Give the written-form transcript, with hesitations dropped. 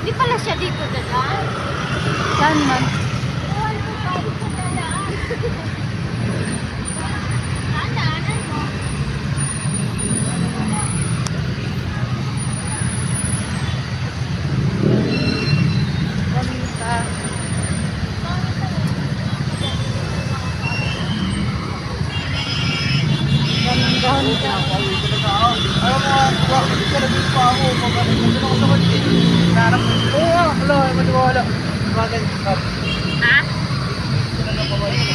Di pala siya dito dadaan. Saan man? Daanan mo. Ganda. Ganda. Ayaw mo, bakit ka naging pa ako? Pagkakit ako sa kanya. Narap mo. Oo nga, wala, maniwala. Bakit? Ha? Sila na pa ba yung